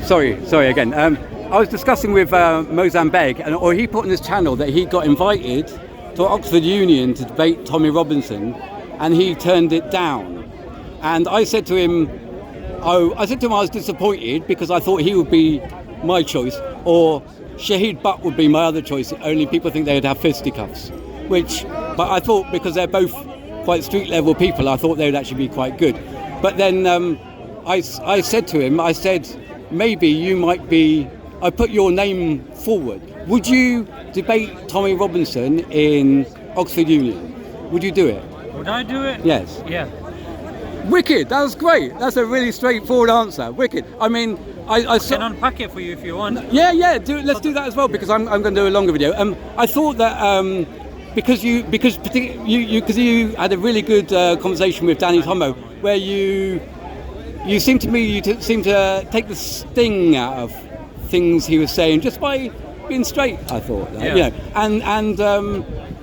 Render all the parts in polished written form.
sorry again. I was discussing with Mozambique, or he put on his channel that he got invited to Oxford Union to debate Tommy Robinson, and he turned it down. And I said to him, I was disappointed because I thought he would be my choice, or Shahid Butt would be my other choice. Only people think they'd have fisticuffs, but I thought because they're both quite street level people, I thought they would actually be quite good. But then I said to him, maybe you might be. I put your name forward. Would you debate Tommy Robinson in Oxford Union? Would you do it? Would I do it? Yes. Yeah. Wicked. That was great. That's a really straightforward answer. Wicked. I mean, I can unpack it for you if you want. Yeah. Let's do that as well, because I'm going to do a longer video. I thought that because you had a really good conversation with Danny Tomo, where you seem to take the sting out of things he was saying just by being straight. I thought,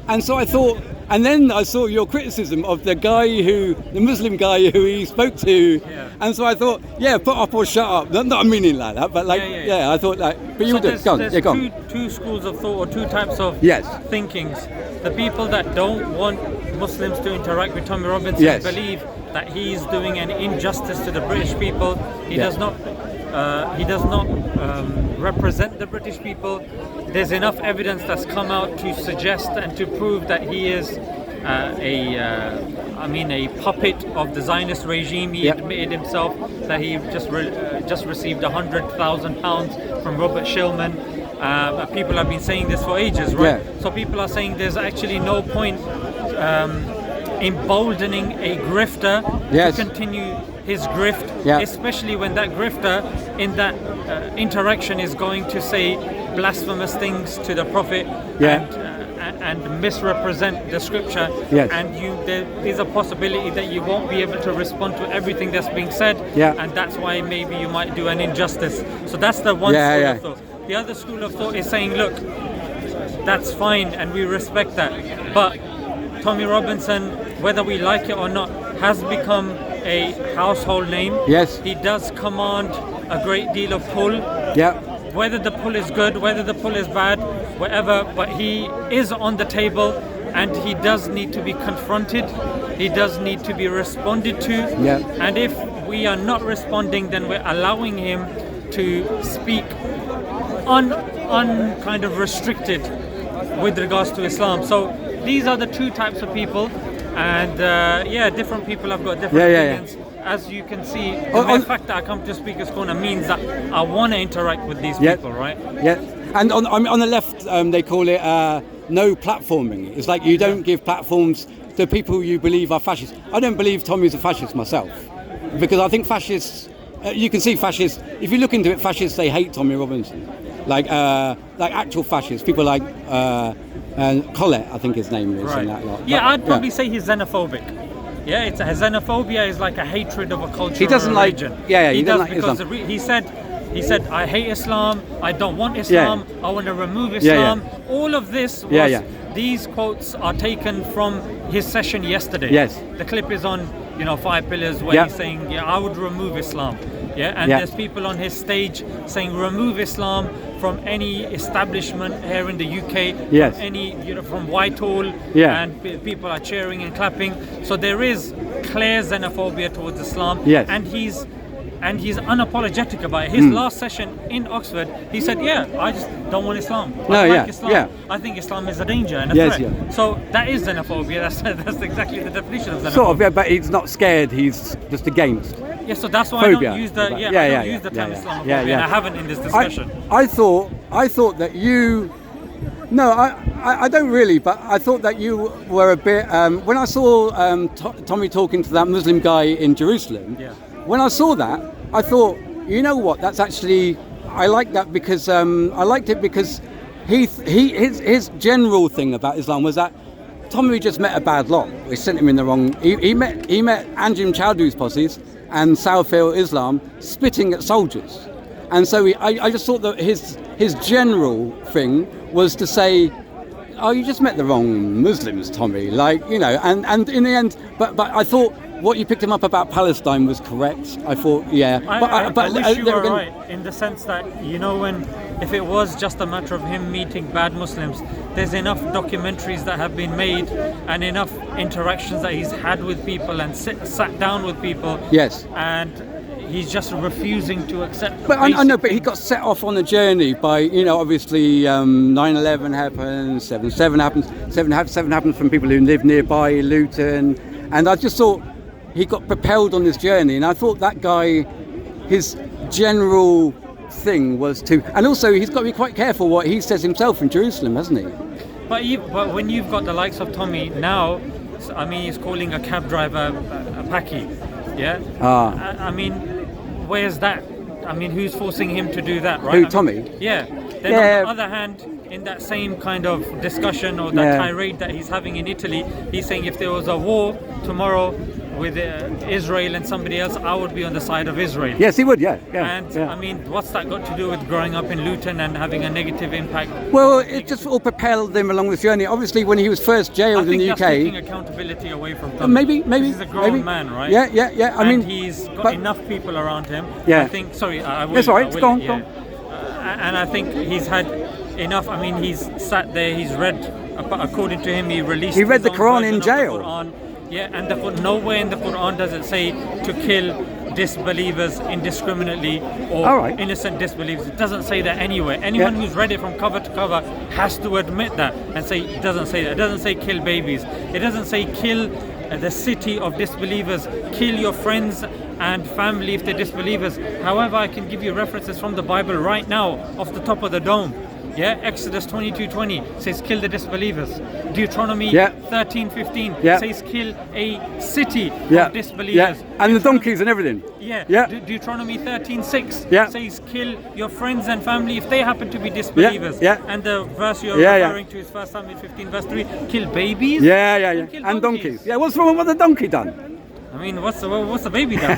and so I thought, and then I saw your criticism of the Muslim guy who he spoke to, and so I thought, put up or shut up. Not a meaning like that, but I thought that. But you would do it. Go on. There's two schools of thought, or two types of thinkings. The people that don't want Muslims to interact with Tommy Robinson believe that he's doing an injustice to the British people. He does not represent the British people. There's enough evidence that's come out to suggest and to prove that he is a puppet of the Zionist regime. He admitted himself that he just received £100,000 from Robert Shillman. People have been saying this for ages, right? So people are saying there's actually no point emboldening a grifter to continue his grift, especially when that grifter in that interaction is going to say blasphemous things to the Prophet and misrepresent the scripture, and there is a possibility that you won't be able to respond to everything that's being said, and that's why maybe you might do an injustice. So that's the one school of thought. The other school of thought is saying, look, that's fine and we respect that, but Tommy Robinson, whether we like it or not, has become a household name. Yes. He does command a great deal of pull. Yeah. Whether the pull is good, whether the pull is bad, whatever, but he is on the table and he does need to be confronted. He does need to be responded to. Yeah. And if we are not responding, then we're allowing him to speak kind of restricted with regards to Islam. So these are the two types of people. And different people have got different opinions. As you can see, the fact that I come to Speaker's Corner means that I want to interact with these people, right? Yeah. And on the left, they call it no platforming. It's like you don't give platforms to people you believe are fascists. I don't believe Tommy's a fascist myself, because I think fascists. You can see fascists. If you look into it, fascists, they hate Tommy Robinson, like actual fascists. People like. Colette, I think his name is. Right. That lot. I'd probably say he's xenophobic. Yeah, it's a xenophobia is like a hatred of a culture. He doesn't like religion. He does because he said I hate Islam. I don't want Islam. I want to remove Islam. All of this was these quotes are taken from his session yesterday. Yes, the clip is on 5 Pillars where he's saying I would remove Islam. There's people on his stage saying remove Islam from any establishment here in the UK, from Whitehall, and people are cheering and clapping. So there is clear xenophobia towards Islam, and he's unapologetic about it. His last session in Oxford, he said, I just don't want Islam. I like Islam. I think Islam is a danger and a threat. So that is xenophobia. That's exactly the definition of xenophobia. Sort of, but he's not scared. He's just against. Yeah, so that's why phobia. I don't use the use the term Islamophobia, and I haven't in this discussion. I thought that you. No, I don't really, but I thought that you were a bit. When I saw Tommy talking to that Muslim guy in Jerusalem, when I saw that, I thought, you know what? That's actually I like that because I liked it because his general thing about Islam was that Tommy just met a bad lot. We sent him in the wrong. He met Anjem Chowdhury's posses and Salafist Islam spitting at soldiers, and so I just thought that his general thing was to say, oh, you just met the wrong Muslims, Tommy. And in the end, but I thought what you picked him up about Palestine was correct. I thought, yeah. I wish you were right in the sense that, if it was just a matter of him meeting bad Muslims, there's enough documentaries that have been made and enough interactions that he's had with people and sat down with people. Yes. And he's just refusing to accept. But I know, but he got set off on a journey by, obviously 9/11 happens, 7/7 happens, 7/7 happens from people who live nearby, Luton, and I just thought he got propelled on this journey, and I thought that guy, his general thing was to, and also he's got to be quite careful what he says himself in Jerusalem, hasn't he? But when you've got the likes of Tommy now, I mean, he's calling a cab driver a paki, yeah? I mean, where's that? I mean, who's forcing him to do that, right? Who, Tommy? Yeah. Then on the other hand, in that same kind of discussion or that tirade that he's having in Italy, he's saying if there was a war tomorrow with Israel and somebody else, I would be on the side of Israel. Yes, he would, yeah. I mean, what's that got to do with growing up in Luton and having a negative impact? Well, it just all propelled him along this journey. Obviously, when he was first jailed in the UK, taking accountability away from Tommy. Maybe he's a grown man, right? Yeah. I mean, he's got enough people around him. Yeah. I think. Sorry, I will. That's all right. Go on. And I think he's had enough. I mean, he's sat there. He's read. According to him, he read the Quran in jail. Yeah, and nowhere in the Quran does it say to kill disbelievers indiscriminately or innocent disbelievers. It doesn't say that anywhere. Anyone who's read it from cover to cover has to admit that and say it doesn't say that. It doesn't say kill babies. It doesn't say kill the city of disbelievers. Kill your friends and family if they're disbelievers. However, I can give you references from the Bible right now off the top of the dome. Yeah, Exodus 22:20 says kill the disbelievers. Deuteronomy 13:15 says kill a city of disbelievers. And the donkeys and everything. Deuteronomy 13:6 says kill your friends and family if they happen to be disbelievers. And the verse you're referring to is 1 Samuel 15 verse 3. Kill babies. And donkeys. Yeah, what's wrong with the donkey done? I mean, what's the baby done?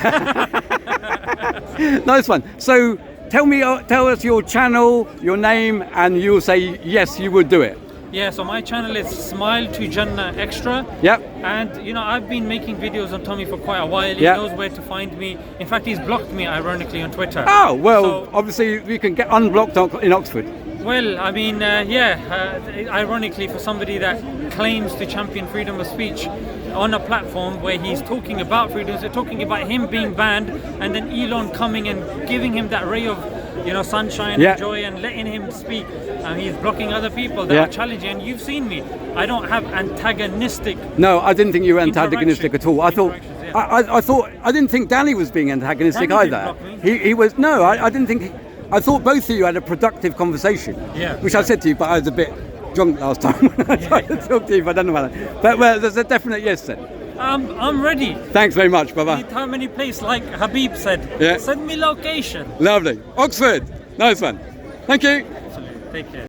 Nice one. So tell us your channel, your name, and you'll say yes, you would do it. Yeah, so my channel is Smile2Jannah Extra. Yep. And I've been making videos on Tommy for quite a while. He knows where to find me. In fact, he's blocked me ironically on Twitter. Oh, well, obviously you can get unblocked in Oxford. Well, I mean, ironically, for somebody that claims to champion freedom of speech on a platform where he's talking about freedom, so talking about him being banned, and then Elon coming and giving him that ray of sunshine and joy and letting him speak, and he's blocking other people that are challenging. And you've seen me, I don't have antagonistic. No, I didn't think you were antagonistic at all. I thought I didn't think Danny was being antagonistic either. He was. No, I didn't think. I thought both of you had a productive conversation. Which I said to you, but I was a bit drunk last time when I tried to talk to you. But I don't know about that. But there's a definite yes then. I'm ready. Thanks very much, Baba. Anytime, any place, like Habib said. Send me location. Lovely. Oxford. Nice one. Thank you. Absolutely. Take care.